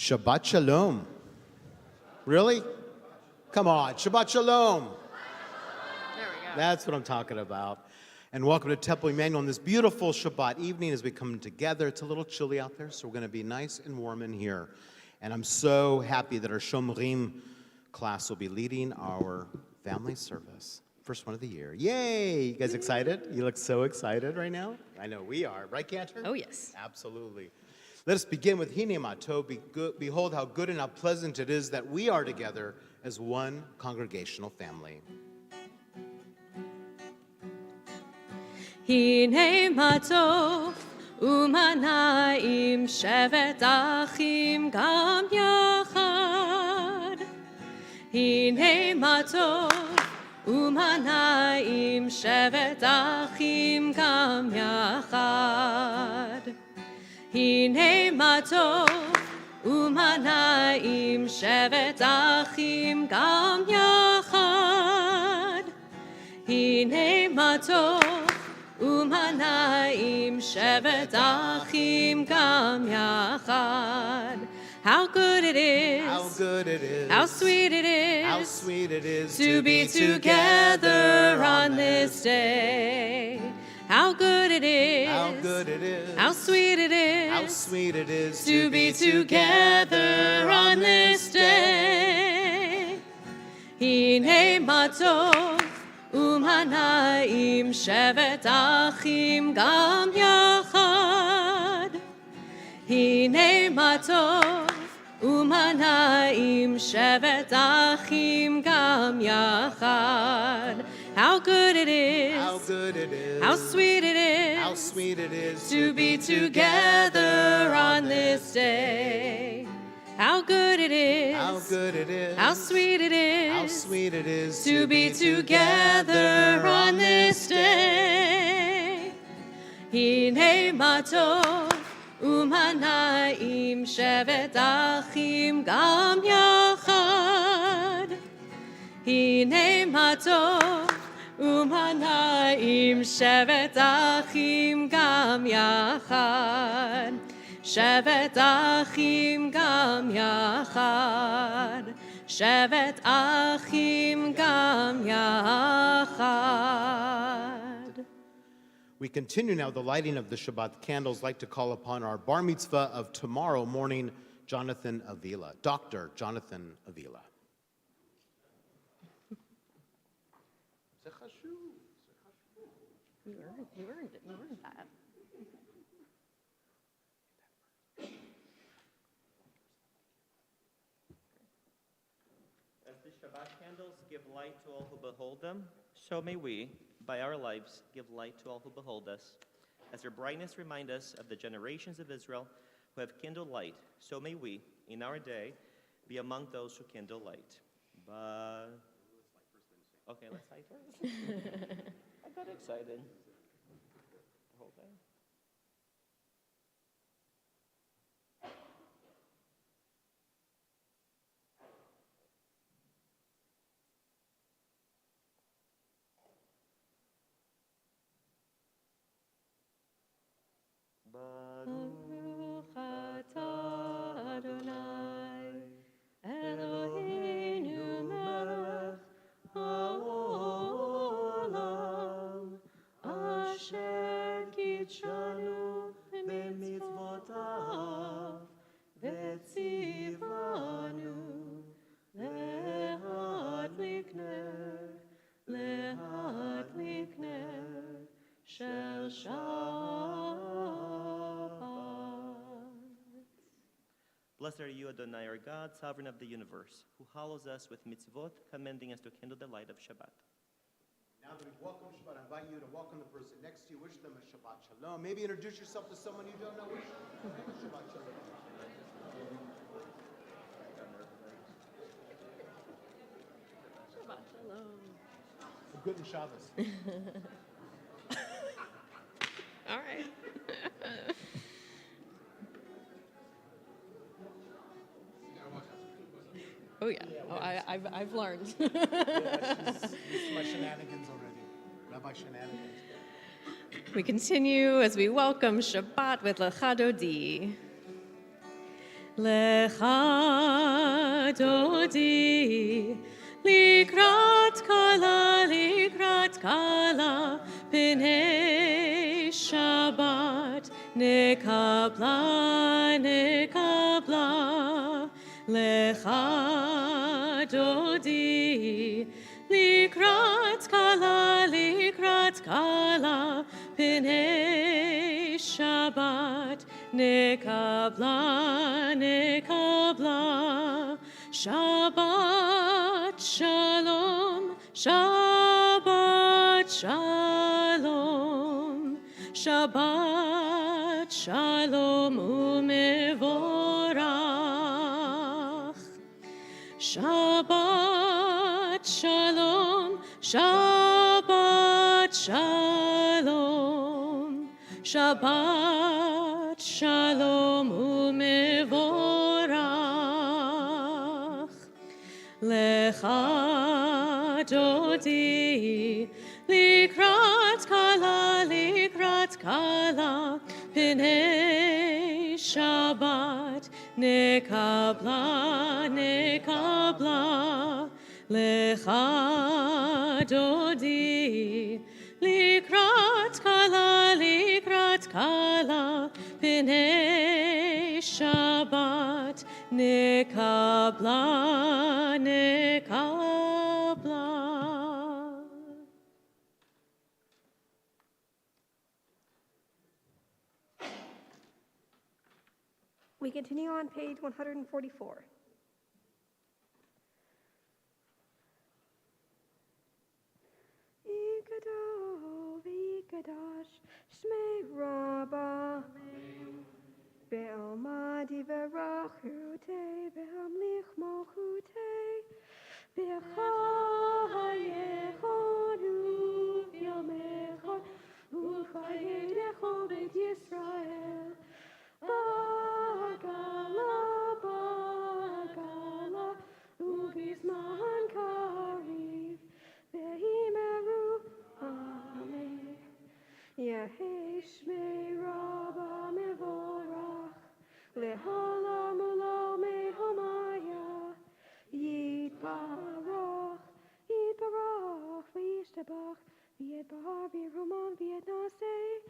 Shabbat Shalom. Really? Come on, Shabbat Shalom. There we go. That's what I'm talking about. And welcome to Temple Emanu-El on this beautiful Shabbat evening as we come together. It's a little chilly out there, so we're going to be nice and warm in here. And I'm so happy that our Shomrim class will be leading our family service. First one of the year. Yay! You guys excited? You look so excited right now. I know we are. Right, Cantor? Oh, yes. Absolutely. Let us begin with Hine Mato. Behold how good and how pleasant it is that we are together as one congregational family. Hine matov umanaim shevet achim gam yachad. Hine matov umanaim shevet achim gam yachad. Hine matov umanaim shevet achim gam yachad. Hine matov umanaim shevet achim gam yachad. How good it is, How good it is, how sweet it is, how sweet it is to be together on this day. How good it is, How good it is, how sweet it is, how sweet it is to be together on this day. Hine matov umanaim shevet achim gam yachad. Hine matov umanaim shevet achim gam yachad. How good it is, How good it is, how sweet it is, how sweet it is to be together on this day. How good it is, How good it is, how sweet it is, how sweet it is to be together on this day. Hine matov umanaim shevet achim gam yachad. Hine matov umanaim shevet achim gam yachad. Shevet achim gam yachad. Shevet achim gam yachad. We continue now the lighting of the Shabbat candles. I'd like to call upon our bar mitzvah of tomorrow morning, Jonathan Avila, Dr. Jonathan Avila. You earned it. You earned that. As the Shabbat candles give light to all who behold them, so may we, by our lives, give light to all who behold us. As their brightness remind us of the generations of Israel who have kindled light, so may we, in our day, be among those who kindle light. But okay, let's hide first. I got excited. The whole thing. Baruch atah Adonai, Eloheinu melech haolam, asher kitshanu b'mitzvotav, v'tzivanu להדליק נר של שבת. Blessed are you, Adonai, our God, sovereign of the universe, who hallows us with mitzvot, commending us to kindle the light of Shabbat. Now that we've welcomed Shabbat, I invite you to welcome the person next to you. Wish them a Shabbat Shalom. Maybe introduce yourself to someone you don't know. Wish them a Shabbat Shalom. Shabbat shalom. Good in Shabbos. All right. Oh yeah. Oh, I've learned. Yeah, she's my shenanigans already. Rabbi Shenanigans. We continue as we welcome Shabbat with Lecha Dodi. Lecha dodi, likrat kala, Pinei Shabbat, nekabla, Lecha dodi, likrat kala, Pinei Shabbat, nekabla, Shabbat shalom, Shabbat shalom, Shabbat shalom umevorach. Shabbat shalom, Shabbat shalom, Shabbat shalom umevorach. Lecha dodi, likrat kala, Pinei Shabbat, nekabla, Lecha dodi, likrat kala, Pinei Shabbat, nekabla. We continue on page 144. V'ikadash shmei Rabba Be'almadi v'rachute Be'amlich mochute Be'chayechon u'v'yomechon u'chayedecho b'et Yisrael Bagala, ubizman kariv, vehimeru, amen. Yehei shmei Rabba mevorach, leholam u'lo mehomaya, yitbarach, v'yishtabach, v'yedbar, v'yirumam, v'yednaseh,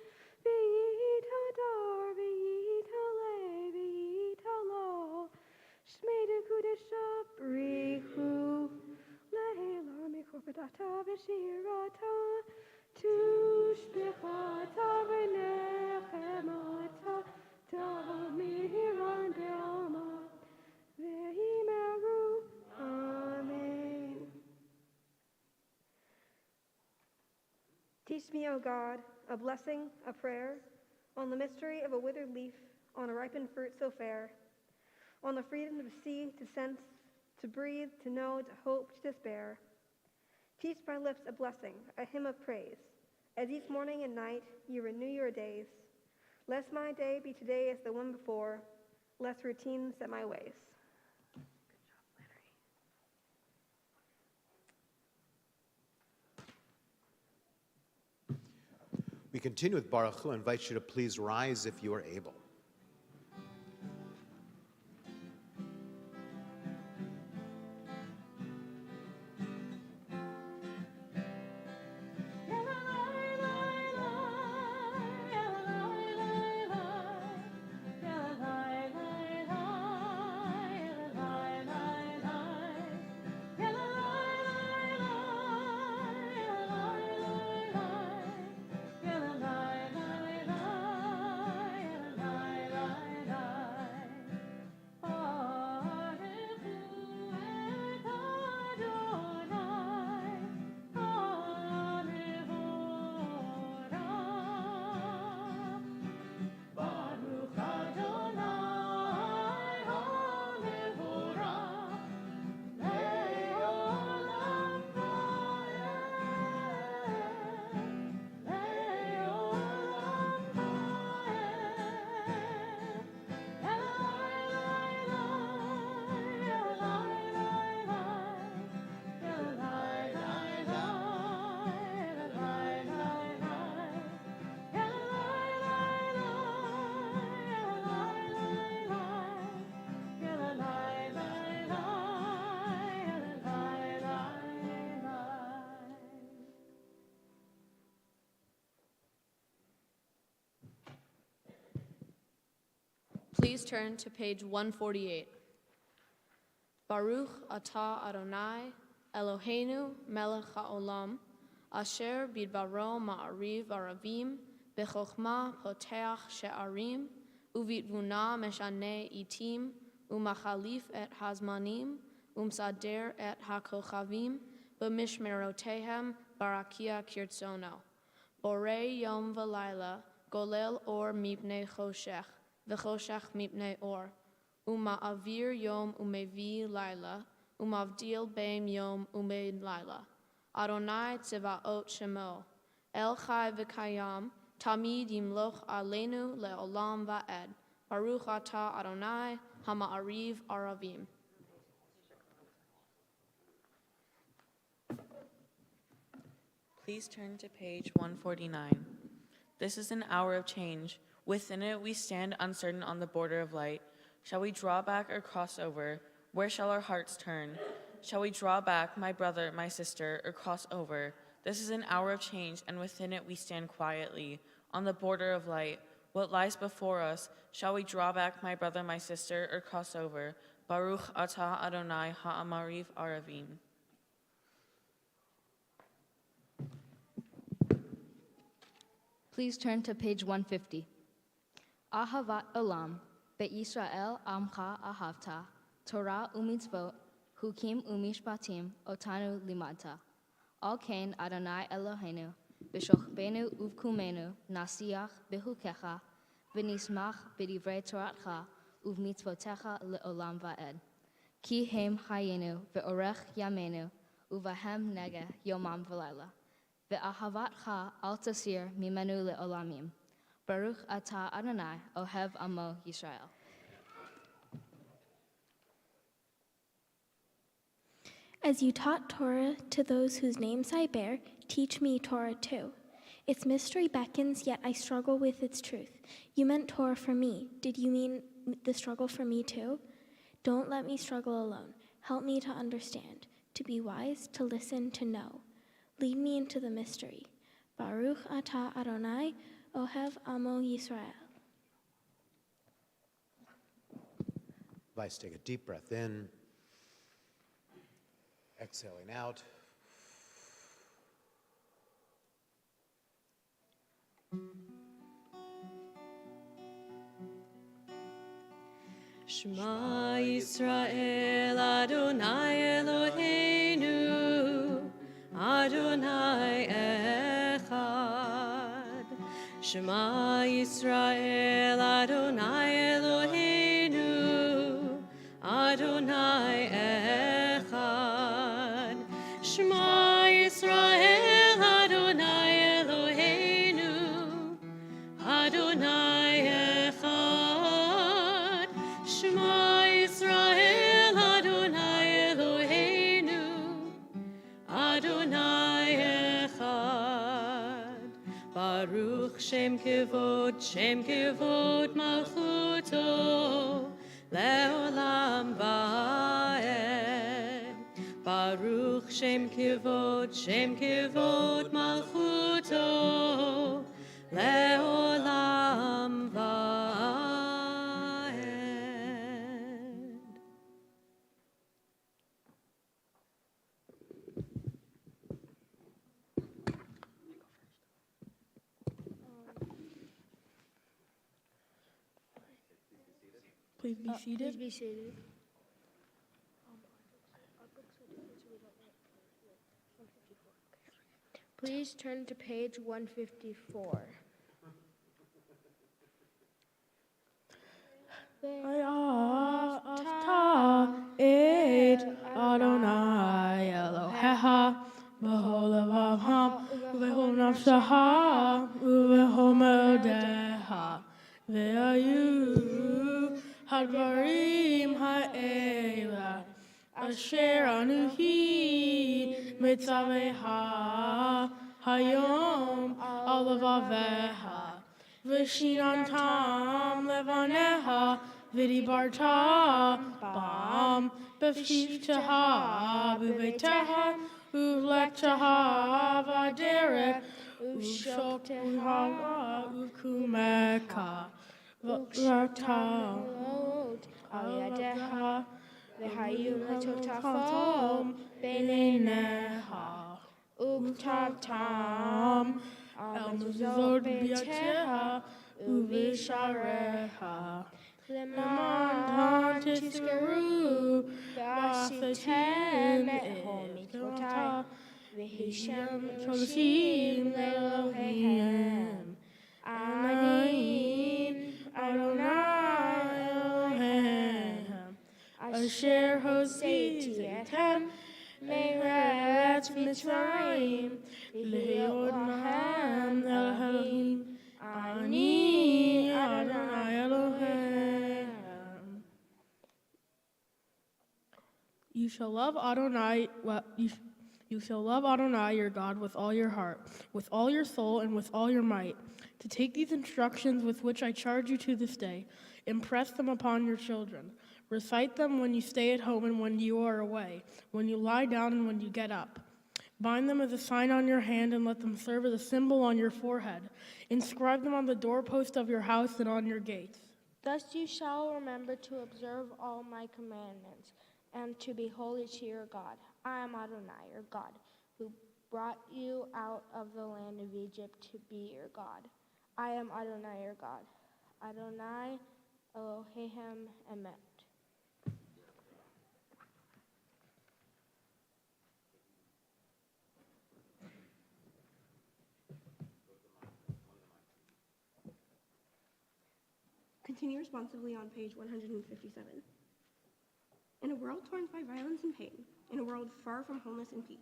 v'yithadar, v'yithale, v'yithalo, shmeidu kudesha brichu, lehelar mikorpedata v'shirata, tushbechata v'nechemata, ta'amiran be'alma, v'himeru, amen. Teach me, O God, a blessing, a prayer, on the mystery of a withered leaf, on a ripened fruit so fair, on the freedom to see, to sense, to breathe, to know, to hope, to despair. Teach my lips a blessing, a hymn of praise. As each morning and night you renew your days, lest my day be today as the one before, lest routine set my ways. We continue with Baruch Hu. I invite you to please rise if you are able. Please turn to page 148. Baruch atah Adonai, Eloheinu melech haolam, asher bidbaro ma'ariv aravim, bechokma poteach she'arim, uvitvuna meshane itim, umachalif et hazmanim, umsader et hakochavim, b'mishmerotehem barakia kirtzono. Borei yom v'layla, golel or mipnei choshech, v'choshech mipnei or. Uma'avir yom umevi laila, umavdil beim yom umeid laila. Adonai tzevaot shemo, El chai v'kayam, tamid yimloch aleinu le'olam va'ed. Baruch atah Adonai, hama'ariv aravim. Please turn to page 149. This is an hour of change. Within it we stand uncertain on the border of light. Shall we draw back or cross over? Where shall our hearts turn? Shall we draw back, my brother, my sister, or cross over? This is an hour of change, and within it we stand quietly, on the border of light. What lies before us? Shall we draw back, my brother, my sister, or cross over? Baruch atah Adonai ha'amariv aravim. Please turn to page 150. Ahavat olam, be'Yisrael amcha ahavta, Torah umitzvot, hukim umishpatim, otanu limata. Al kain Adonai Eloheinu, b'shochbenu uvkumenu, nasiach behukecha, v'nismach b'divrei Toratcha, uvmitzvotecha le'olam va'ed. Ki hem hayenu, ve'orech yamenu, uvahem nege yomam v'layla. Ve'ahavatcha al tasir mimenu le'olamim. Baruch atah Adonai, ohev amo Yisrael. As you taught Torah to those whose names I bear, teach me Torah too. Its mystery beckons, yet I struggle with its truth. You meant Torah for me. Did you mean the struggle for me too? Don't let me struggle alone. Help me to understand, to be wise, to listen, to know. Lead me into the mystery. Baruch atah Adonai, ohev amo Yisrael. Vice, take a deep breath in. Exhaling out. Shema Yisrael Adonai Eloheinu, Adonai Echad. Shema Yisrael Adonai Eloheinu, Adonai Echad. Shema Yisrael Adonai Eloheinu, Adonai Echad. Shema Yisrael Adonai Eloheinu, Adonai Echad. Baruch Shem Kevod Malchuto, Leolam Va'ed. Baruch Shem Kevod Malchuto, Leolam Va'ed. Please be seated. Please be seated. Please turn to page 154. Et Adonai Elohecha b'chol levavcha u'b'chol nafshecha u'b'chol meodecha ve'ayu hadvarim ha'ela asher anuhi mitzavecha hayom al levavecha v'shinantam levanecha v'dibarta bam b'shivteha b'veiteha u'v'lekteha v'aderech u'shokteha u'kumeka V'ata al yadeha al v'hayu Tom beineneha Uktatam al mezuzot b'yateha u'v'shareha Leman tiskeru v'asitem et mitzvotai v'hishem chosim le'Elohim Ani Adonai Elohim Asher hositi etem me'eretz Mitzrayim L'hiyot lahem Elohim Ani Adonai Elohim. You shall love Adonai. You shall love Adonai your God with all your heart, with all your soul, and with all your might. To take these instructions with which I charge you to this day, impress them upon your children. Recite them when you stay at home and when you are away, when you lie down and when you get up. Bind them as a sign on your hand and let them serve as a symbol on your forehead. Inscribe them on the doorpost of your house and on your gates. Thus you shall remember to observe all my commandments and to be holy to your God. I am Adonai, your God, who brought you out of the land of Egypt to be your God. I am Adonai, your God. Adonai Elohim Emet. Continue responsively on page 157. In a world torn by violence and pain, in a world far from wholeness and peace,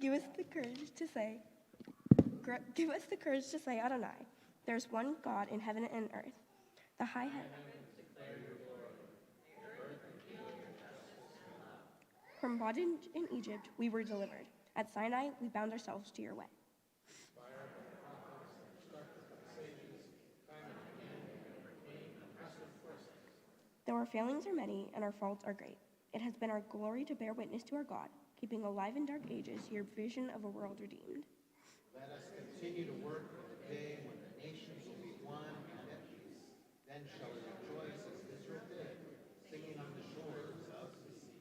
give us the courage to say, Adonai, there's one God in heaven and earth, the high heaven. From bondage in Egypt, we were delivered. At Sinai, we bound ourselves to your way. Though our failings are many and our faults are great, it has been our glory to bear witness to our God, keeping alive in dark ages your vision of a world redeemed. Let us continue to work for the day when the nations will be one and at peace. Then shall we rejoice as Israel did, singing on the shores of the sea.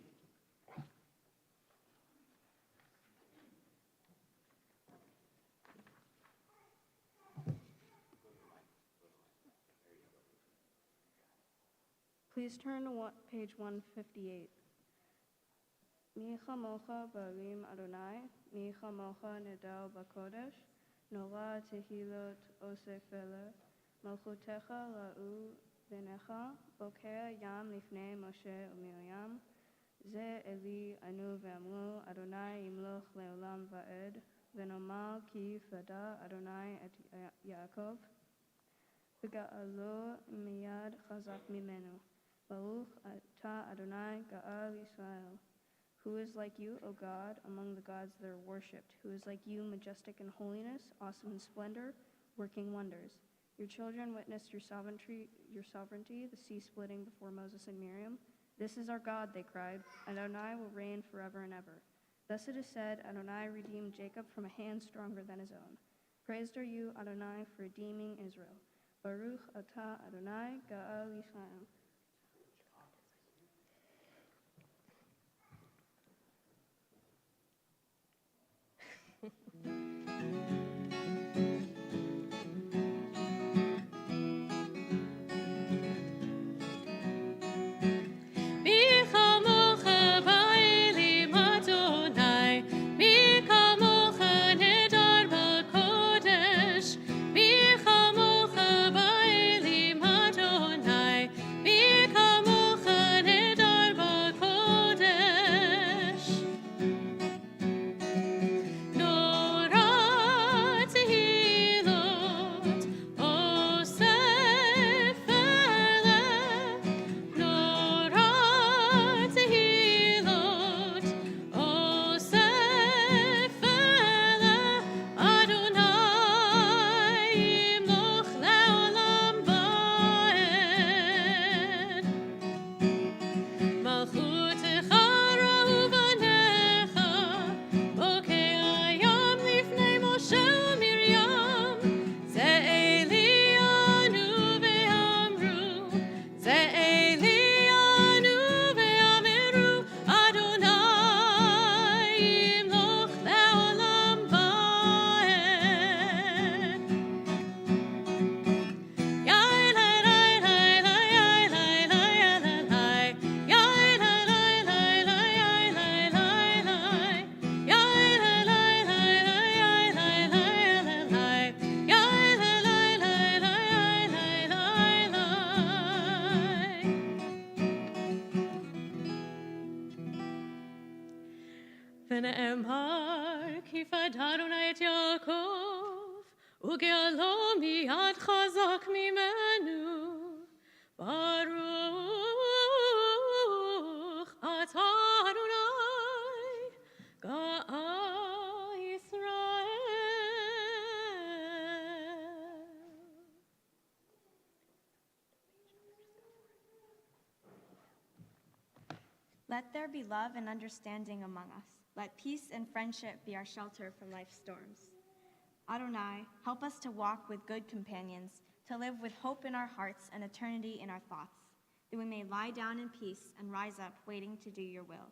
Please turn to page 158. Mi chamocha barim Adonai, mi chamocha nedar bakodesh, nora tehilot osefele, malchutecha la'u benecha, boker yam lifnei Moshe u'Miriam, ze Eli anu ve'amru Adonai yimloch le'olam va'ed, ve'nomar ki fada Adonai et Yaakov, v'ga'alo miyad chazak mimenu. Baruch atah Adonai Ga'al Yisrael. Who is like you, O God, among the gods that are worshipped? Who is like you, majestic in holiness, awesome in splendor, working wonders? Your children witnessed your sovereignty, the sea splitting before Moses and Miriam. This is our God, they cried. Adonai will reign forever and ever. Thus it is said, Adonai redeemed Jacob from a hand stronger than his own. Praised are you, Adonai, for redeeming Israel. Baruch atah Adonai Ga'al Yisrael. Be ונאמר כי פדרנו את יעקב וגאלו מיד חזק ממנו ברוך אתה אדוני גאה ישראל. Let there be love and understanding among us. Let peace and friendship be our shelter from life's storms. Adonai, help us to walk with good companions, to live with hope in our hearts and eternity in our thoughts, that we may lie down in peace and rise up waiting to do your will.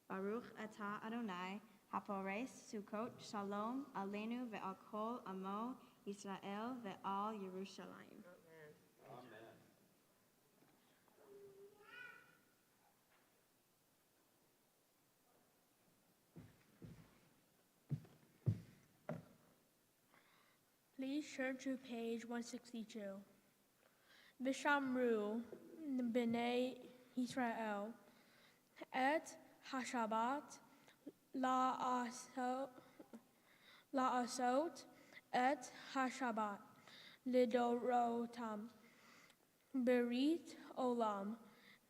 Baruch atah Adonai, hapores Sukkot shalom aleinu ve'al kol amo Yisrael ve'al Yerushalayim. Please turn to page 162. Vishamru b'nei Israel et hashabat la'asot et hashabat lidorotam berit olam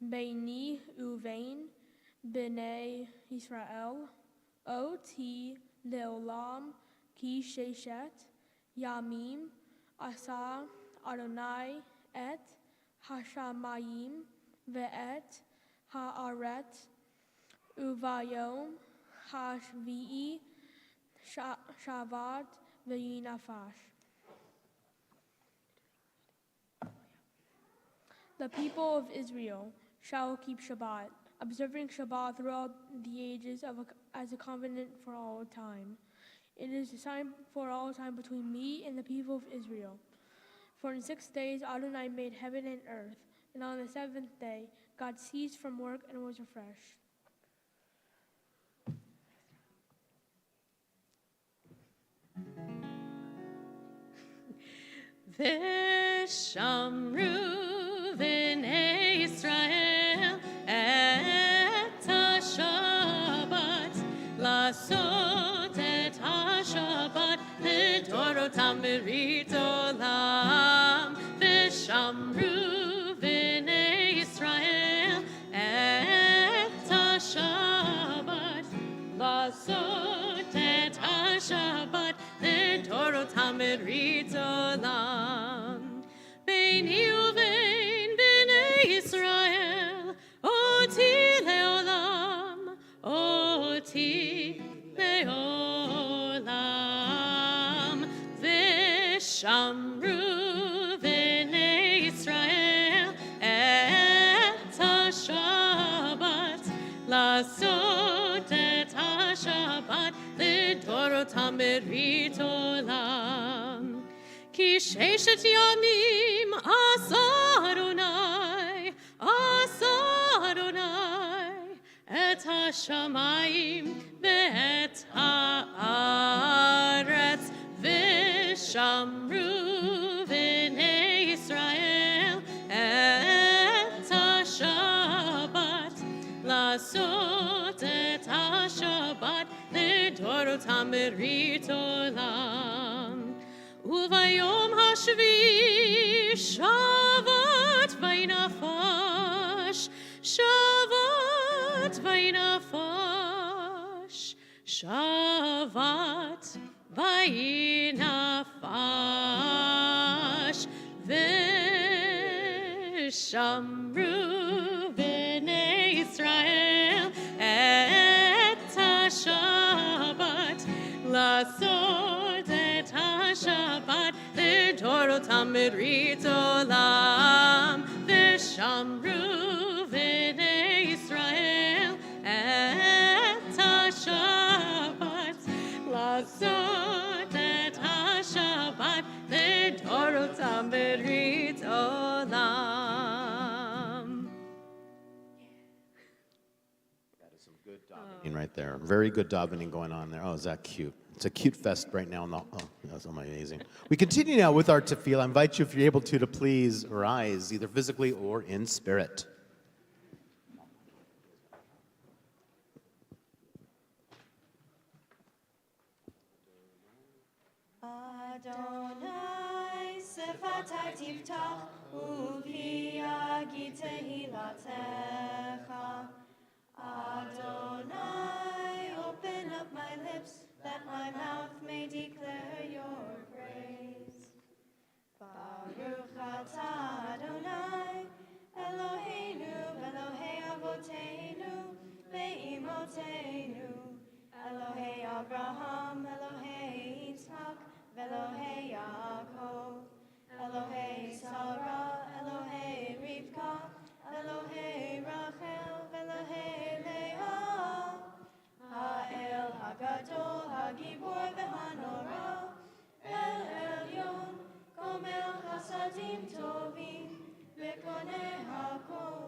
beini uvein b'nei Israel oti leolam ki sheshet Yamim asa Adonai et hashamayim ve'et haaret uvayom hashvi'i shavad ve'yinafash. The people of Israel shall keep Shabbat, observing Shabbat throughout the ages as a covenant for all time. It is a sign for all time between me and the people of Israel. For in 6 days Adonai made heaven and earth, and on the seventh day God ceased from work and was refreshed. Vishamru b'nei Israel et ha-Shabbat la'asot et ha-Shabbat lidorotam berit olam. Vishamru b'nei Israel et ha-Shabbat la'asot et ha-Shabbat lidorotam berit olam. Beini uvein b'nei Israel oti leolam, oti leolam. Vishamru b'nei Israel et ha-Shabbat la'asot et ha-Shabbat lidorotam berit olam. Ki sheshet yamim asa Adonai et hashamayim ve'et haaretz. Vishamru b'nei Israel et ha-Shabbat la'asot et ha-Shabbat lidorotam berit olam. Uvayom hashvi shavat vaynafash, shavat vaynafash, shavat vaynafash. Vishamru b'nei Israel et ha-Shabbat la'asot et ha-Shabbat lidorotam berit olam. Vishamru b'nei Israel et ha-Shabbat la'asot et ha-Shabbat lidorotam berit olam. That is some good davening right there. Very good davening going on there. Oh, is that cute? It's a cute fest right now. That's amazing. We continue now with our tefillah. I invite you, if you're able to please rise, either physically or in spirit. Adonai, Sefatai Tiftach, Uvi Yagi Tehilatecha. Adonai, open up my lips, that my mouth may declare your praise. Baruch atah Adonai, Eloheinu, Elohei Avotenu, Ve'imotenu, Elohei Abraham, Elohei Yitzhak, Ve'Elohei Yaakov, Elohei Sarah, Elohei Rivka, Elohei Rachel, Ve'Elohei Leah, Ha'el Hagadol, Hagibor Ve'Hanora, El Elyon, Gomel Chasadim Tovim, Ve'Koneh Hakol,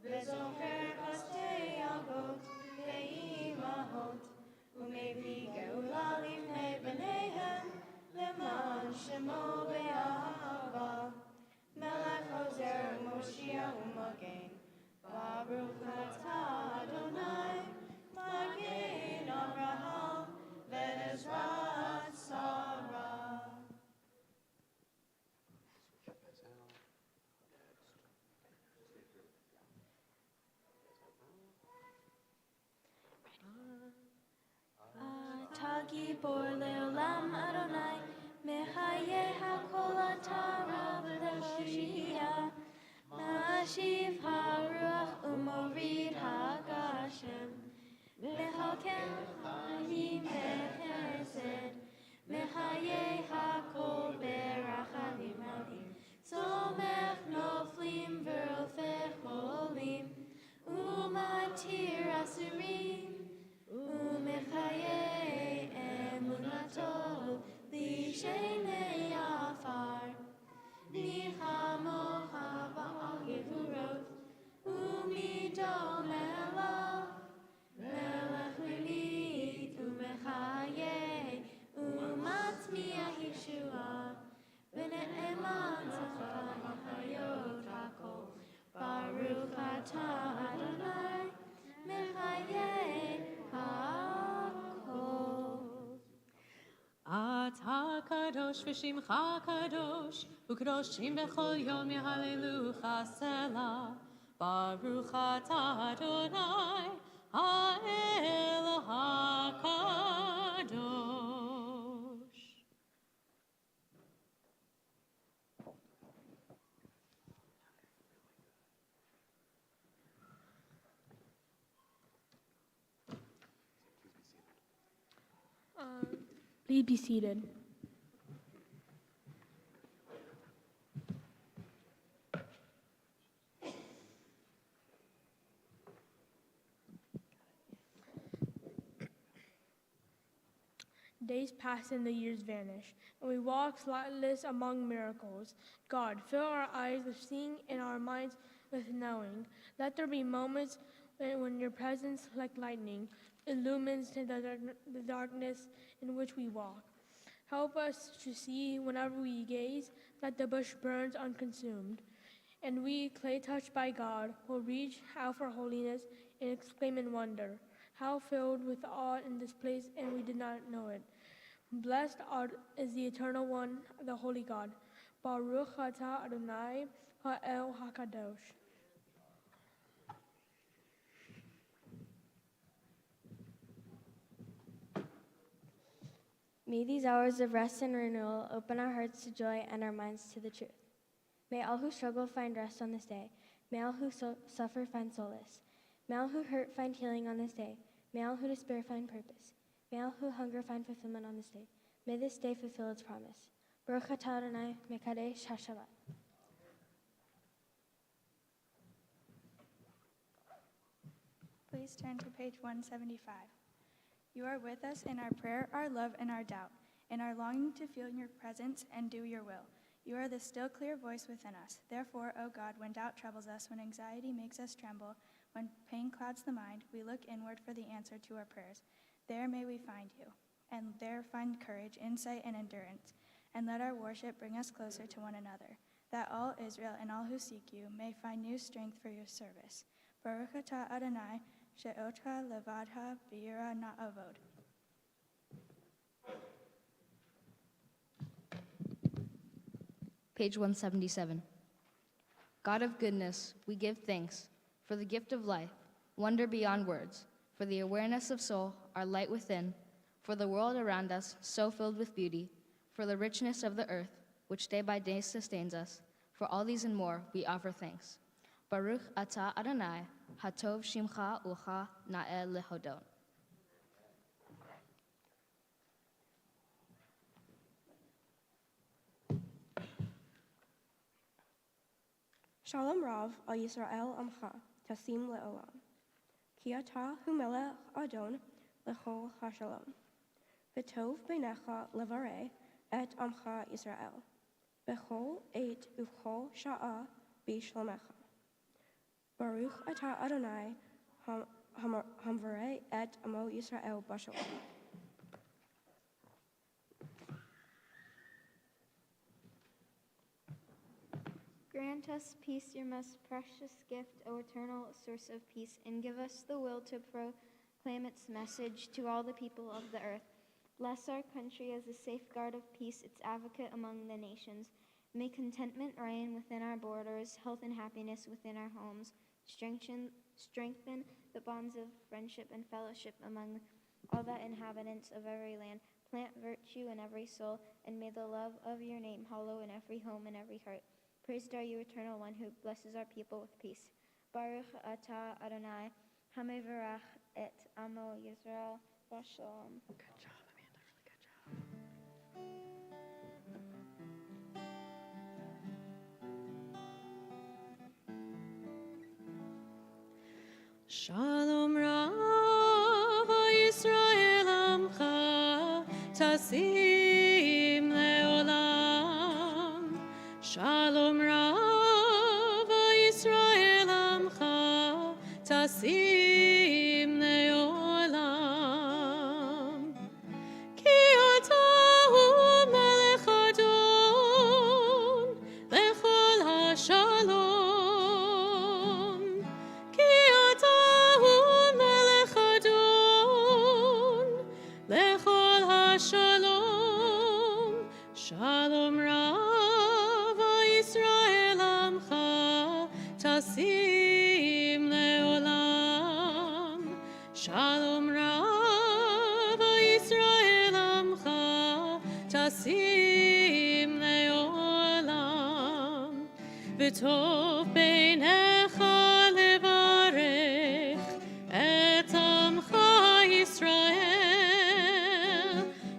Ve'Zocher Chastei Avot, Ve'imahot, U'mevi Geula Livnei B'neihem, Leman Shemo Be'ahava, Melech Ozer Moshia U'Magen, Baruch atah Adonai, Magen Avraham, Ve'ezrat Sarah. Gibor leolam Adonai, mehaye hakol atara v'lehoshia, ma'ashiv haruach u'morid hagashem, mehalken hayim v'chesed, mehaye hakol berachamim alim, somech noflim v'rofech cholim, u'matir asurim, u'mechaye emunato l'shenei afar, michamocha ba'al gevurot, u'midom elav, melech limit, u'mechaye, u'matzmiach Yeshua, v'ne'eman tzachar hayot hakol, Baruch atah Adonai, mechaye hakol. אתה קדוש ושמך קדוש, וקדושים בכל יום יהללוך סלה. ברוך אתה אדוני, האל הקדוש. Please be seated. Days pass and the years vanish, and we walk slotless among miracles. God, fill our eyes with seeing and our minds with knowing. Let there be moments when your presence, like lightning, illumines the darkness in which we walk. Help us to see whenever we gaze that the bush burns unconsumed, and we, clay touched by God, will reach out for holiness and exclaim in wonder, how filled with awe in this place, and we did not know it. Blessed is the Eternal One, the Holy God. Baruch atah Adonai ha'el hakadosh. May these hours of rest and renewal open our hearts to joy and our minds to the truth. May all who struggle find rest on this day. May all who suffer find solace. May all who hurt find healing on this day. May all who despair find purpose. May all who hunger find fulfillment on this day. May this day fulfill its promise. Baruch atah Adonai mekadesh haShabbat. Please turn to page 175. You are with us in our prayer, our love, and our doubt, in our longing to feel your presence and do your will. You are the still clear voice within us. Therefore, O God, when doubt troubles us, when anxiety makes us tremble, when pain clouds the mind, we look inward for the answer to our prayers. There may we find you, and there find courage, insight, and endurance. And let our worship bring us closer to one another, that all Israel and all who seek you may find new strength for your service. Baruch atah Adonai, she'otcha levadha b'yira na'avod. Page 177. God of goodness, we give thanks for the gift of life, wonder beyond words, for the awareness of soul, our light within, for the world around us, so filled with beauty, for the richness of the earth, which day by day sustains us. For all these and more, we offer thanks. Baruch atah Adonai, hatov shimcha ucha na'el lehodon. Shalom Rav al Yisrael Amcha, Tasim Le'olam. Ki atah hu melech Adon lechol hashalom. V'tov beinecha levarei et Amcha Yisrael. Bechol eit uvchol sha'a b'shlomecha. Baruch atah Adonai hamvarei et amo Yisrael b'shalom. Grant us peace, your most precious gift, O eternal source of peace, and give us the will to proclaim its message to all the people of the earth. Bless our country as a safeguard of peace, its advocate among the nations. May contentment reign within our borders, health and happiness within our homes. Strengthen the bonds of friendship and fellowship among all the inhabitants of every land. Plant virtue in every soul, and may the love of your name hallow in every home and every heart. Praised are you, Eternal One, who blesses our people with peace. Baruch atah Adonai, hamevarach et amo Yisrael v'shalom. Good job, Amanda. Really good job. Shalom Rav Yisrael Amcha Tasim Leolam. Shalom Rav Yisrael Amcha Tasim Leolam. Ki atahu melech Adon lechol hashalom. Ki atahu melech Adon lechol hashalom. Shalom Rav Yisrael Amcha Tasim Leolam. Shalom Rav Yisrael Amcha Tasim Leolam. V'tov beinecha levarech et Amcha Yisrael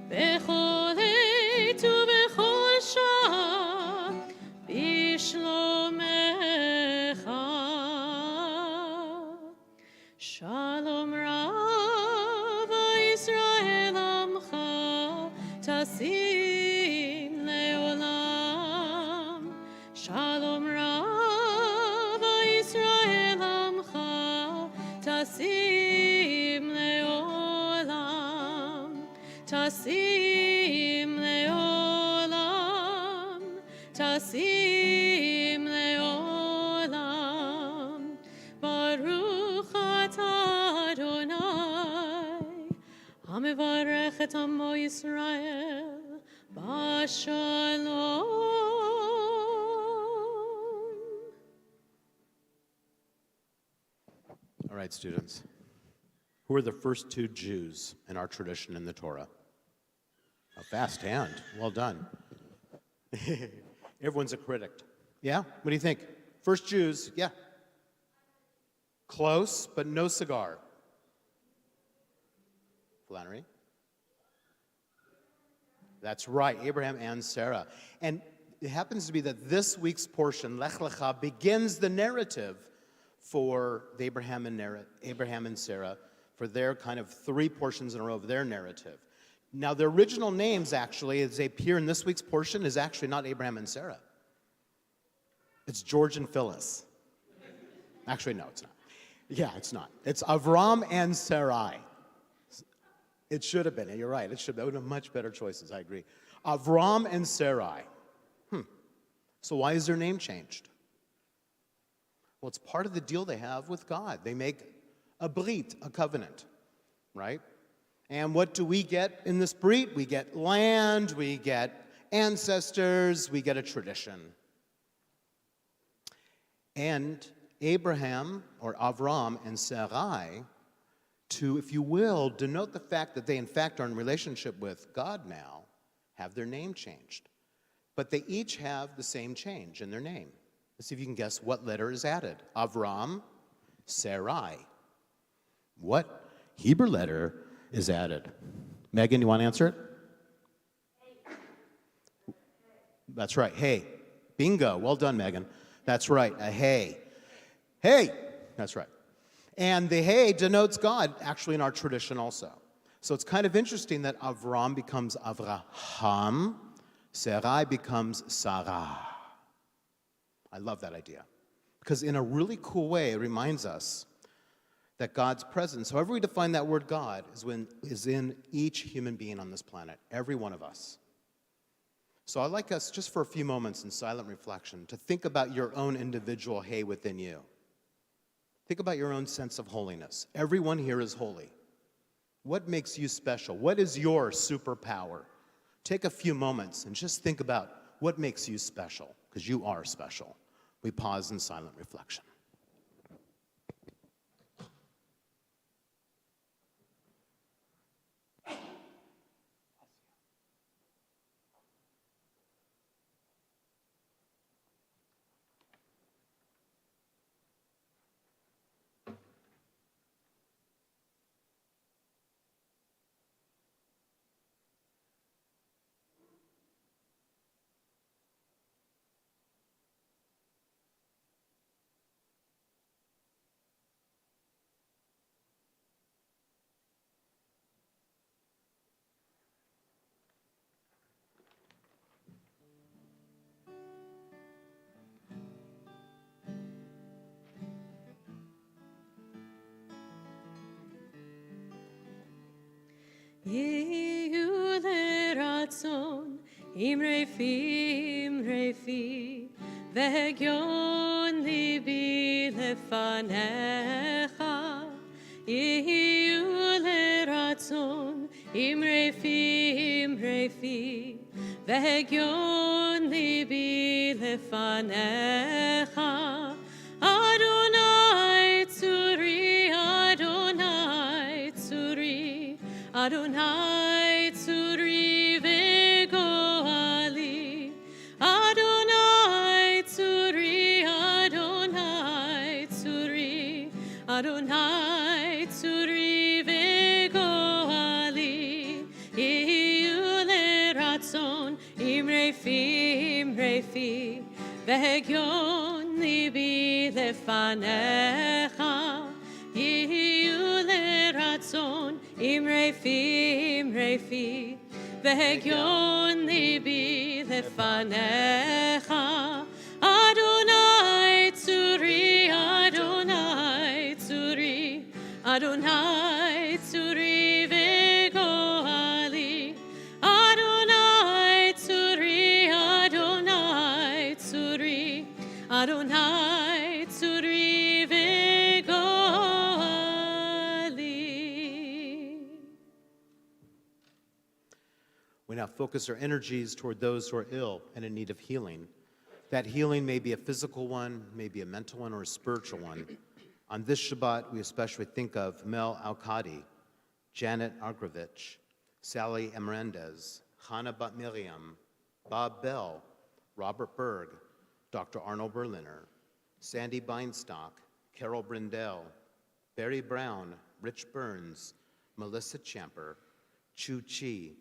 bechol eit uvechol shah b'shlomecha. Shalom Rav Yisrael Amcha Tasim Leolam. Shalom Rav Yisrael Amcha Tasim Leolam. Tasim Leolam. Tasim Leolam. Baruch atah Adonai, hamevarech et amo Yisrael b'shalom. All right, students. Who are the first two Jews in our tradition in the Torah? A fast hand. Well done. Everyone's a critic. Yeah? What do you think? First Jews, yeah. Close, but no cigar. Flannery? That's right, Abraham and Sarah. And it happens to be that this week's portion, Lech Lecha, begins the narrative for the Abraham and Sarah, for their kind of three portions in a row of their narrative. Now, the original names, actually, as they appear in this week's portion, is actually not Abraham and Sarah. It's George and Phyllis. Actually, no, it's not. Yeah, it's not. It's Avram and Sarai. It should have been. You're right. It should have been. That would have been much better choices. I agree. Avram and Sarai. So why is their name changed? Well, it's part of the deal they have with God. They make a brit, a covenant, right? And what do we get in this brit? We get land, we get ancestors, we get a tradition. And Abraham, or Avram, and Sarai, to, if you will, denote the fact that they in fact are in relationship with God now, have their name changed. But they each have the same change in their name. Let's see if you can guess what letter is added. Avram, Sarai. What Hebrew letter is added? Megan, you want to answer it? That's right, hey. Bingo, well done, Megan. That's right, a hey. Hey, that's right. And the hey denotes God, actually in our tradition also. So it's kind of interesting that Avram becomes Avraham, Sarai becomes Sarah. I love that idea. Because in a really cool way, it reminds us that God's presence, however we define that word God, is in each human being on this planet, every one of us. So I'd like us, just for a few moments in silent reflection, to think about your own individual hey within you. Think about your own sense of holiness. Everyone here is holy. What makes you special? What is your superpower? Take a few moments and just think about what makes you special, because you are special. We pause in silent reflection. יהיו לרצון אמרי פי והגיון ליבי לפניך יהיו לרצון אמרי פי והגיון ליבי לפניך אדוני צורי אדוני צורי Adonai tzuri vegoali Adonai tzuri Adonai tzuri Adonai tzuri vegoali Iyu leratzon imre fi vehegyon libi lefanecha Iyu leratzon Imre fi, vehegyon libi lefanecha. Adonai tzuri, Adonai tzuri, Adonai tzuri vegoali. Adonai tzuri, Adonai tzuri, Adonai tzuri vegoali. We now focus our energies toward those who are ill and in need of healing. That healing may be a physical one, may be a mental one, or a spiritual one. On this Shabbat, we especially think of Mel Al-Qadi, Janet Argrovich, Sally Emrendez, Hannah Bat Miriam, Bob Bell, Robert Berg, Dr. Arnold Berliner, Sandy Beinstock, Carol Brindell, Barry Brown, Rich Burns, Melissa Champer, Chu Chi,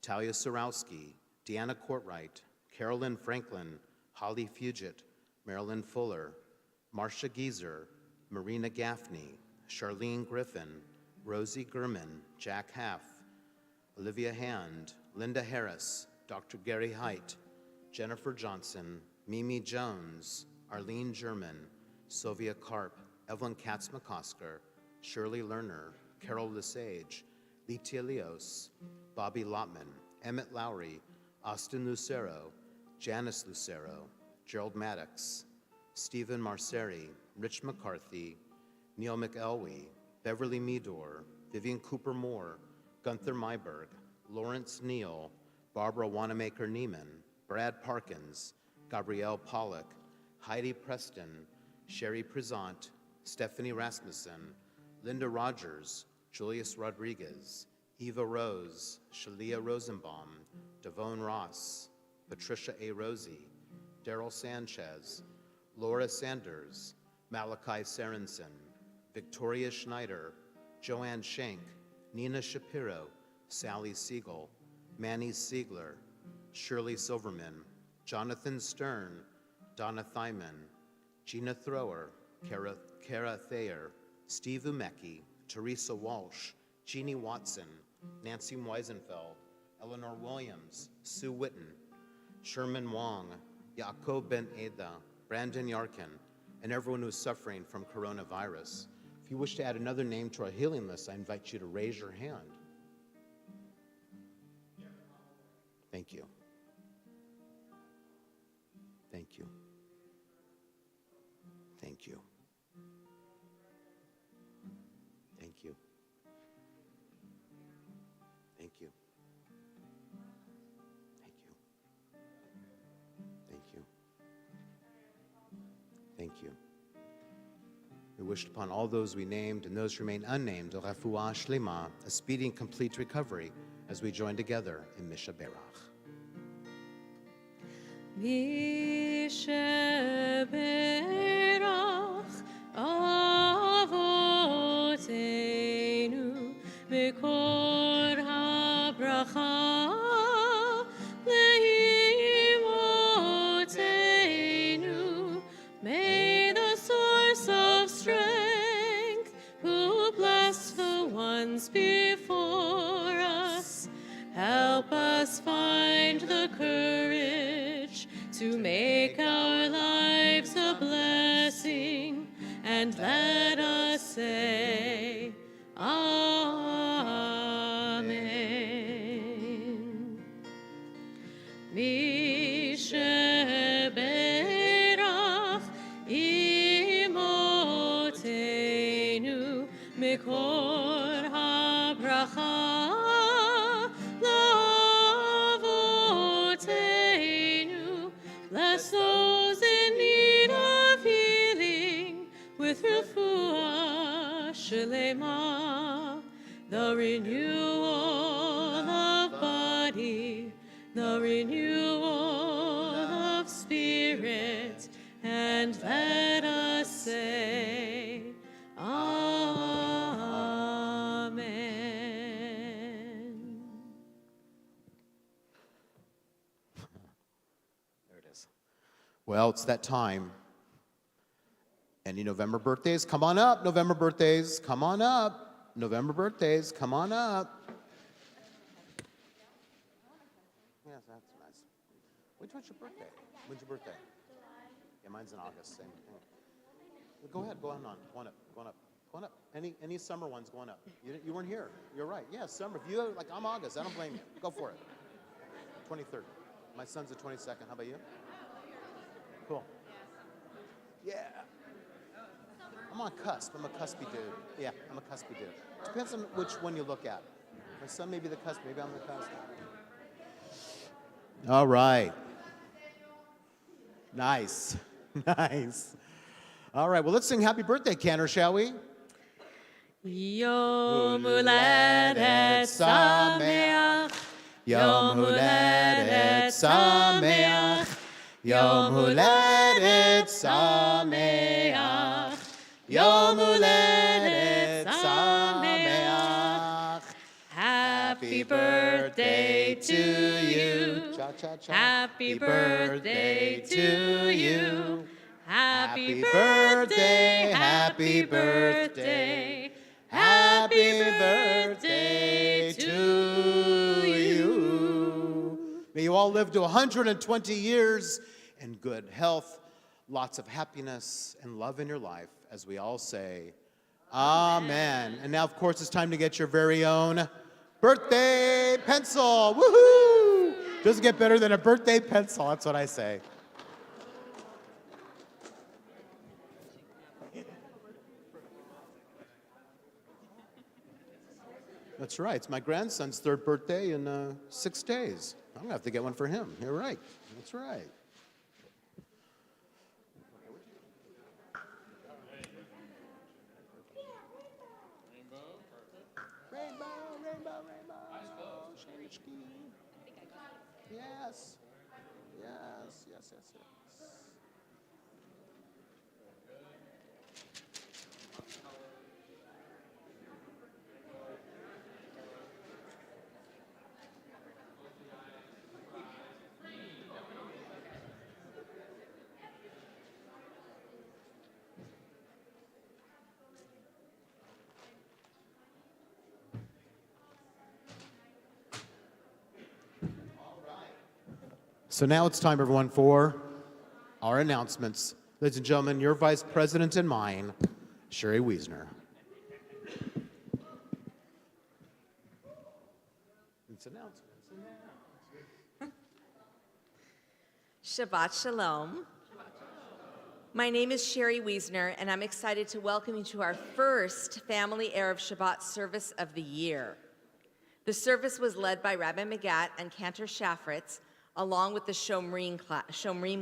Talia Sorowski, Deanna Courtwright, Carolyn Franklin, Holly Fugit, Marilyn Fuller, Marcia Gieser, Marina Gaffney, Charlene Griffin, Rosie Gurman, Jack Haff, Olivia Hand, Linda Harris, Dr. Gary Height, Jennifer Johnson, Mimi Jones, Arlene German, Sylvia Karp, Evelyn Katz-McCosker, Shirley Lerner, Carol Lesage, Litia Leos, Bobby Lotman, Emmett Lowry, Austin Lucero, Janice Lucero, Gerald Maddox, Stephen Marceri, Rich McCarthy, Neil McElwee, Beverly Meador, Vivian Cooper Moore, Gunther Myberg, Lawrence Neal, Barbara Wanamaker-Neiman, Brad Parkins, Gabrielle Pollock, Heidi Preston, Sherry Prezant, Stephanie Rasmussen, Linda Rogers, Julius Rodriguez, Eva Rose, Shalia Rosenbaum, Devone Ross, Patricia A. Rosie, Daryl Sanchez, Laura Sanders, Malachi Sarensen, Victoria Schneider, Joanne Schenk, Nina Shapiro, Sally Siegel, Manny Siegler, Shirley Silverman, Jonathan Stern, Donna Thyman, Gina Thrower, Kara Thayer, Steve Umecki, Teresa Walsh, Jeannie Watson, Nancy Weisenfeld, Eleanor Williams, Sue Witten, Sherman Wong, Yaakov Ben Eda, Brandon Yarkin, and everyone who's suffering from coronavirus. If you wish to add another name to our healing list, I invite you to raise your hand. Thank you. Thank you. Thank you. Thank you. Thank you. Thank you. Thank you. Thank you. We wished upon all those we named and those who remain unnamed, refuah shlema, a speedy and complete recovery, as we join together in Misha Berach. Misha Berach Avotenu Mekor HaBracha Leimotenu. May the source of strength, who bless the ones before us, help us find the courage to make our lives a blessing, and let us say, Amen. Mishe Berach Imotenu Mekor HaBracha Lavotenu. Bless those in need of healing with refuah shlema, the renewal of body, the renewal of spirit, and let us say, Amen. There it is. Well, it's that time. Any November birthdays? Come on up, November birthdays. Come on up. November birthdays, come on up. Yes, that's nice. When's your birthday? When's your birthday? Yeah, mine's in August, same thing. Go ahead, go on. Go on up, go on up. Go on up. Any summer ones going up. You weren't here. You're right. Yeah, summer. If you like, I'm August. I don't blame you. Go for it. 23rd. My son's the 22nd. How about you? Cool. Yeah. I'm on cusp. I'm a cuspy dude. Yeah, I'm a cuspy dude. Depends on which one you look at. My son may be the cusp. Maybe I'm the cusp. All right. Nice. Nice. All right. Well, let's sing Happy Birthday, Cantor, shall we? Yom Huladet Sameach, Yom Huladet Sameach, Yom Huladet Sameach, Yom Huladet Sameach. Happy birthday to you. Cha-cha-cha. Happy birthday to you. Happy birthday, happy birthday, happy birthday to you. May you all live to 120 years in good health, lots of happiness and love in your life, as we all say, Amen. And now, of course, it's time to get your very own birthday pencil. Woohoo! Doesn't get better than a birthday pencil, that's what I say. That's right. It's my grandson's third birthday in 6 days. I'm going to have to get one for him. You're right. That's right. Rainbow, rainbow, rainbow. Yes. Yes, yes, yes, yes. So now it's time, everyone, for our announcements. Ladies and gentlemen, your vice president and mine, Sherry Wiesner. It's announcements. Shabbat Shalom. My name is Sherry Wiesner, and I'm excited to welcome you to our first Family Erev Shabbat service of the year. The service was led by Rabbi Megat and Cantor Shafritz, along with the Shomrim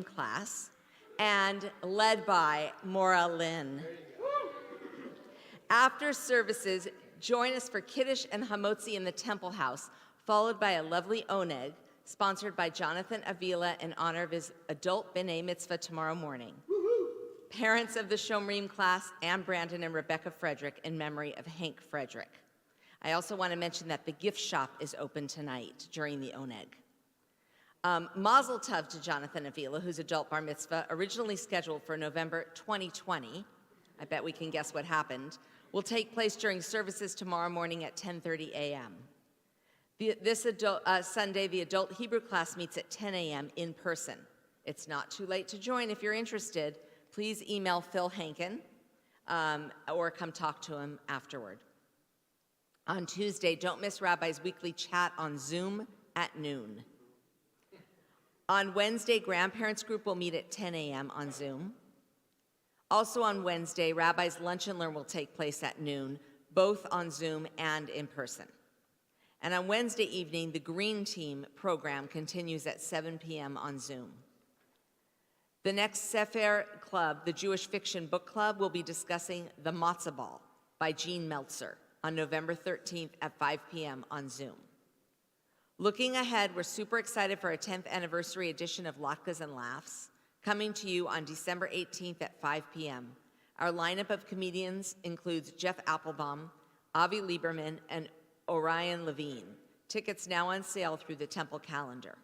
class, and led by Maura Lynn. After services, join us for Kiddush and Hamotzi in the Temple House, followed by a lovely oneg, sponsored by Jonathan Avila in honor of his adult B'nai Mitzvah tomorrow morning. Parents of the Shomrim class, Ann Brandon and Rebecca Frederick, in memory of Hank Frederick. I also want to mention that the gift shop is open tonight during the oneg. Mazel tov to Jonathan Avila, whose adult bar mitzvah, originally scheduled for November 2020, I bet we can guess what happened, will take place during services tomorrow morning at 10:30 a.m. This Sunday, the adult Hebrew class meets at 10 a.m. in person. It's not too late to join if you're interested. Please email Phil Hankin or come talk to him afterward. On Tuesday, don't miss Rabbi's weekly chat on Zoom at noon. On Wednesday, Grandparents Group will meet at 10 a.m. on Zoom. Also on Wednesday, Rabbi's Lunch and Learn will take place at noon, both on Zoom and in person. And on Wednesday evening, the Green Team program continues at 7 p.m. on Zoom. The next Sefer Club, the Jewish Fiction Book Club, will be discussing The Matzah Ball by Gene Meltzer on November 13th at 5 p.m. on Zoom. Looking ahead, we're super excited for our 10th anniversary edition of Latkes and Laughs, coming to you on December 18th at 5 p.m. Our lineup of comedians includes Jeff Applebaum, Avi Lieberman, and Orion Levine. Tickets now on sale through the Temple calendar.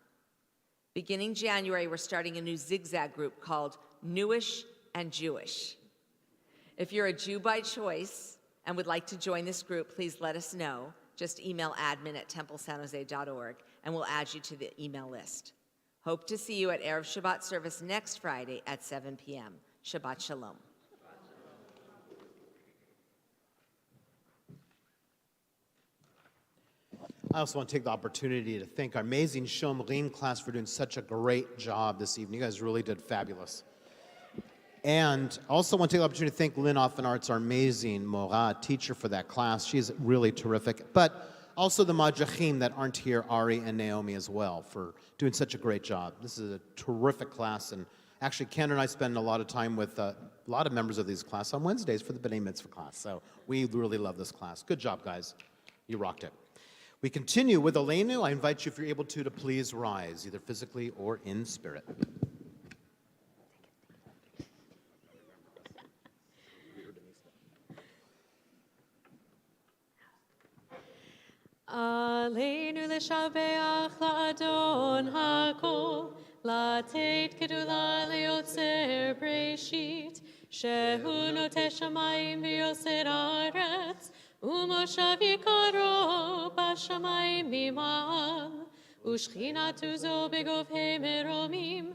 Beginning January, we're starting a new zigzag group called Newish and Jewish. If you're a Jew by choice and would like to join this group, please let us know. Just email admin@templesanjose.org, and we'll add you to the email list. Hope to see you at Erev Shabbat service next Friday at 7 p.m. Shabbat Shalom. I also want to take the opportunity to thank our amazing Shomrim class for doing such a great job this evening. You guys really did fabulous. And also want to take the opportunity to thank Lynn Offenarts, our amazing Mora teacher, for that class. She's really terrific. But also the Madrachim that aren't here, Ari and Naomi as well, for doing such a great job. This is a terrific class. And actually, Ken and I spend a lot of time with a lot of members of these classes on Wednesdays for the B'nai Mitzvah class. So we really love this class. Good job, guys. You rocked it. We continue with Aleinu. I invite you, if you're able to please rise, either physically or in spirit. Aleinu l'shabeach la'adon hakol, la'tet kedula le'yotzer breshit, shehu noteh shamayim v'yoser haaretz, u'moshav yikaro b'shamayim mima'al, u'shchinatu zo begovhei meromim,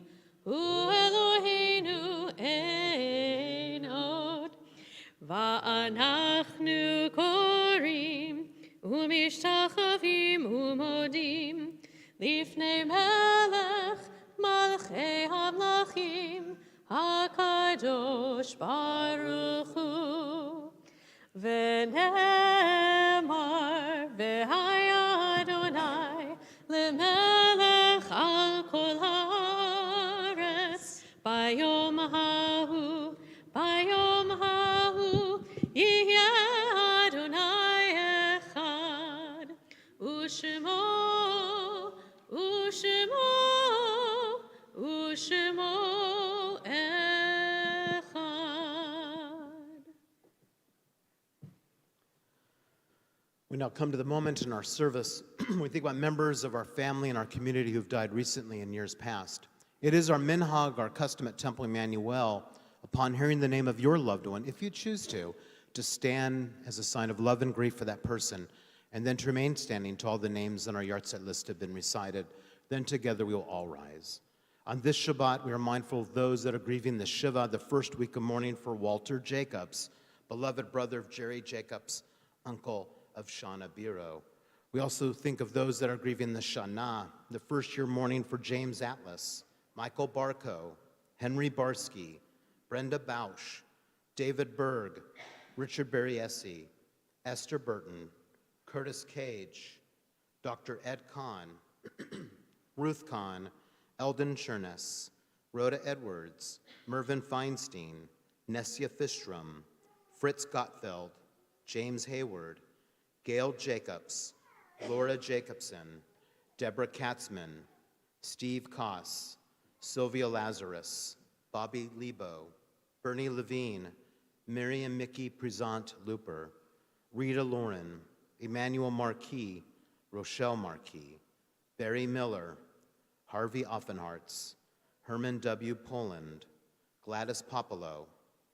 hu Eloheinu ein od, va'anachnu korim, ומשתחווים ומודים לפני מלך מלכי המלכים הקדוש ברוך הוא. ונאמר והיה אדוני למלך Ushemo, Ushemo, Ushemo Echad. We now come to the moment in our service when we think about members of our family and our community who've died recently in years past. It is our minhag, our custom at Temple Emanu-El, upon hearing the name of your loved one, if you choose to stand as a sign of love and grief for that person, and then to remain standing till all the names on our yahrzeit list have been recited. Then together we will all rise. On this Shabbat, we are mindful of those that are grieving the Shiva, the first week of mourning for Walter Jacobs, beloved brother of Jerry Jacobs, uncle of Shauna Biro. We also think of those that are grieving the Shana, the first year mourning for James Atlas, Michael Barco, Henry Barsky, Brenda Bausch, David Berg, Richard Berriesi, Esther Burton, Curtis Cage, Dr. Ed Kahn, Ruth Kahn, Eldon Chernes, Rhoda Edwards, Mervyn Feinstein, Nessia Fistrom, Fritz Gottfeld, James Hayward, Gail Jacobs, Laura Jacobson, Deborah Katzman, Steve Koss, Sylvia Lazarus, Bobby Lebo, Bernie Levine, Miriam Mickey Presant Looper, Rita Lauren, Emmanuel Marquis, Rochelle Marquis, Barry Miller, Harvey Offenhartz, Herman W. Poland, Gladys Popolo,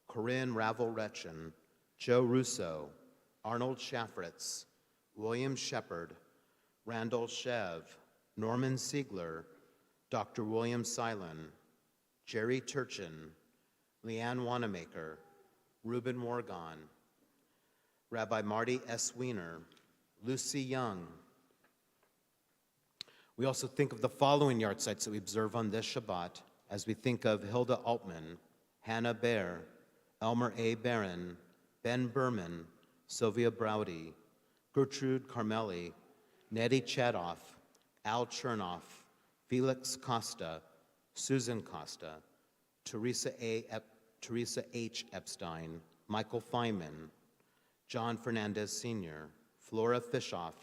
Corinne Ravel-Retchen, Joe Russo, Arnold Schaffritz, William Shepard, Randall Shev, Norman Siegler, Dr. William Silon, Jerry Turchin, Leanne Wanamaker, Reuben Morgan, Rabbi Marty S. Wiener, Lucy Young. We also think of the following yahrzeits that we observe on this Shabbat as we think of Hilda Altman, Hannah Baer, Elmer A. Barron, Ben Berman, Sylvia Browdy, Gertrude Carmeli, Nettie Chadoff, Al Chernoff, Felix Costa, Susan Costa, Teresa H. Epstein, Michael Feynman, John Fernandez Sr., Flora Fischoff,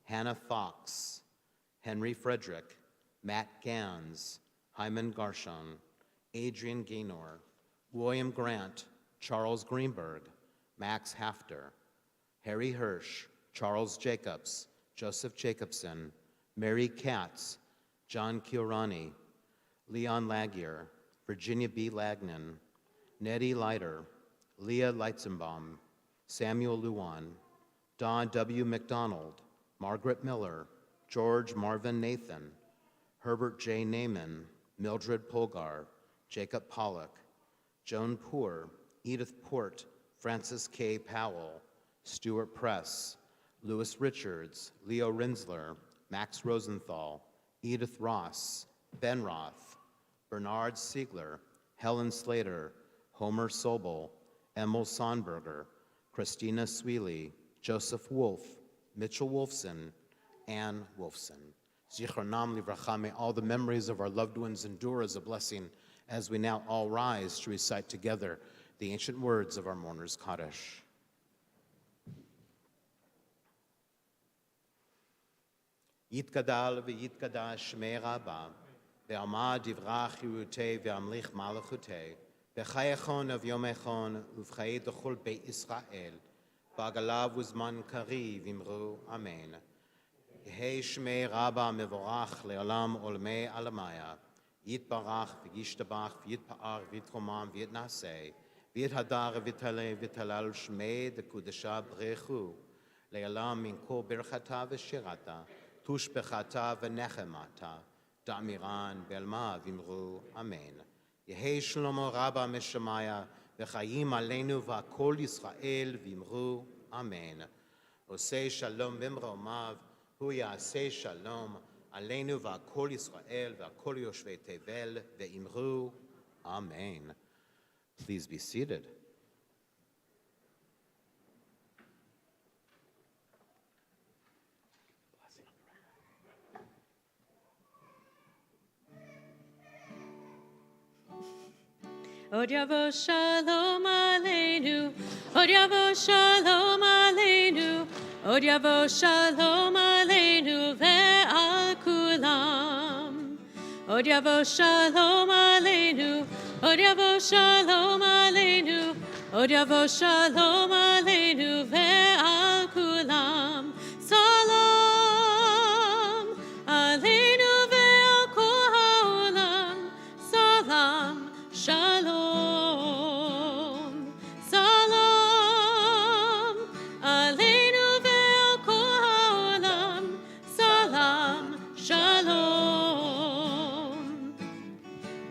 Hannah Fox, Henry Frederick, Matt Gans, Hyman Garshon, Adrian Gaynor, William Grant, Charles Greenberg, Max Hafter, Harry Hirsch, Charles Jacobs, Joseph Jacobson, Mary Katz, John Chiorani, Leon Lagier, Virginia B. Lagnan, Nettie Leiter, Leah Leitzenbaum, Samuel Luan, Don W. McDonald, Margaret Miller, George Marvin Nathan, Herbert J. Naiman, Mildred Polgar, Jacob Pollock, Joan Poor, Edith Port, Francis K. Powell, Stuart Press, Louis Richards, Leo Rinsler, Max Rosenthal, Edith Ross, Ben Roth, Bernard Siegler, Helen Slater, Homer Sobel, Emil Sonberger, Christina Sweely, Joseph Wolf, Mitchell Wolfson, Ann Wolfson. Zichronam livracha, may all the memories of our loved ones endure as a blessing as we now all rise to recite together the ancient words of our mourner's Kaddish. Yitkadal v'yitkadash shmei Rabba, ve'amad divrach yirutei ve'amlich malachutei, ve'chayachon av yomechon uv'chayei d'chol beit Yisrael, v'agalav uzman kariv imru amen. Yehei shmei Rabba mevorach le'olam olmei alamaya, yitbarach v'yishtabach v'yitpa'ar v'yitromam v'yitnaseh, v'yithadar v'yitalel shmei d'kudesha b'rechu, le'olam min kol birchata v'shirata, tushbechata v'nechemata, da'miran belma v'imru amen. Yehei shlomo Rabba meshamaya, v'chayim aleinu v'akol Yisrael v'imru amen. Osei shalom v'imromav, hu ya'aseh shalom, aleinu v'akol Yisrael v'akol yoshvei tevel v'imru amen. Please be seated. Od yavo shalom aleinu, od yavo shalom aleinu, od yavo shalom aleinu. Od yavo shalom aleinu. Od yavo shalom aleinu. Od yavo shalom aleinu ve'al kulam. Salam aleinu ve'al kol ha'olam. Salam shalom. Salam aleinu ve'al kol ha'olam. Salam shalom.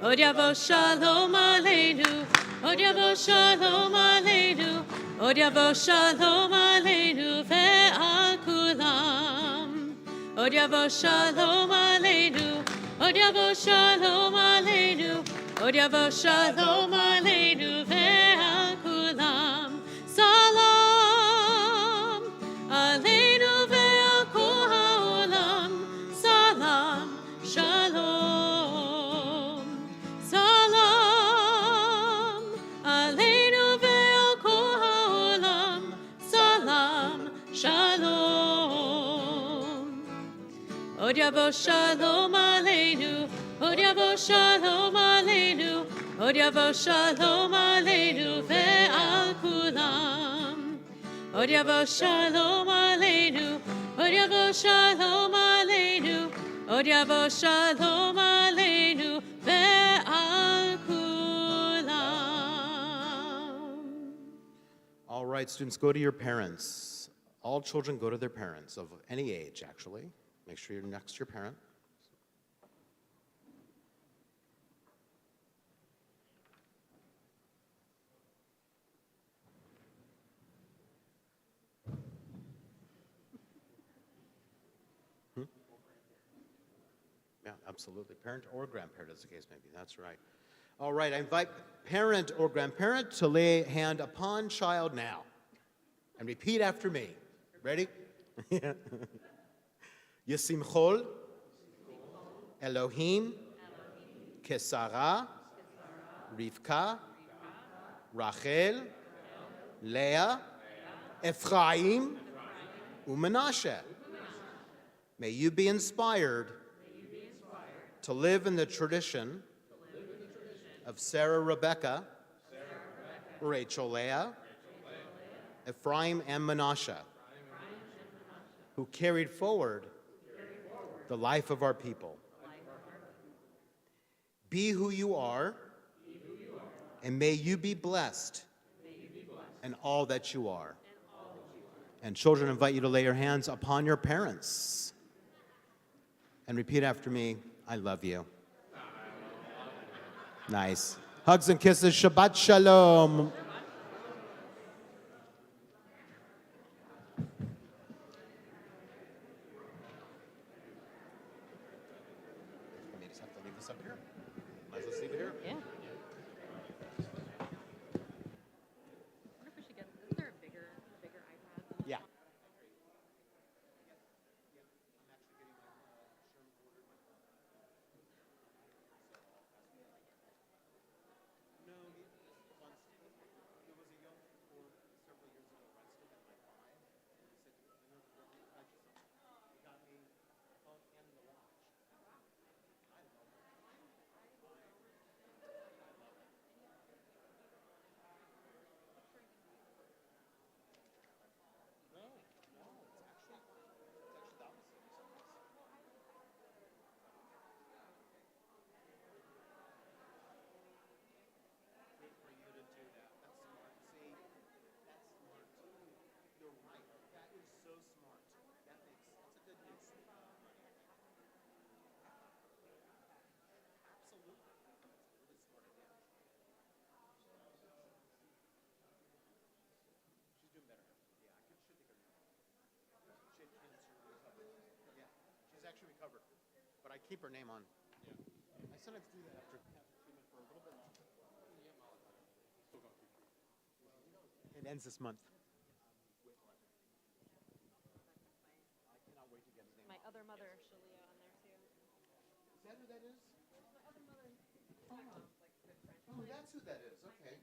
Od yavo shalom aleinu. Od yavo shalom aleinu. Od yavo shalom aleinu ve'al kulam. Od yavo shalom aleinu. Od yavo shalom aleinu. Od yavo shalom aleinu ve'al kulam. Salam aleinu ve'al kol ha'olam. Salam shalom. Salam aleinu ve'al kol ha'olam. Salam shalom. Od yavo shalom aleinu. Od yavo shalom aleinu. Od yavo shalom aleinu ve'al kulam. Od yavo shalom aleinu. Od yavo shalom aleinu. Od yavo shalom aleinu ve'al kulam. All right, students, go to your parents. All children go to their parents of any age, actually. Make sure you're next to your parent. Yeah, absolutely. Parent or grandparent, as the case may be. That's right. All right, I invite parent or grandparent to lay hand upon child now. And repeat after me. Ready? Yisimchol Elohim Kesara Rivka Rachel Leah Ephraim Umenashe. May you be inspired to live in the tradition of Sarah Rebecca, Rachel Leah, Ephraim and Manasseh, who carried forward the life of our people. Be who you are, and may you be blessed in all that you are. And children, invite you to lay your hands upon your parents and repeat after me, I love you. Nice. Hugs and kisses. Shabbat shalom. I just have to leave this up here. Might as well leave it here. Yeah. Wonder if we should get. Is there a bigger iPad? Yeah. Actually recovered, but I keep her name on. I sometimes do that after treatment for a little bit. It ends this month. I cannot wait to get his name. My other mother, Shalia, on there too. Is that who that is? My other mother. Oh, that's who that is. Okay.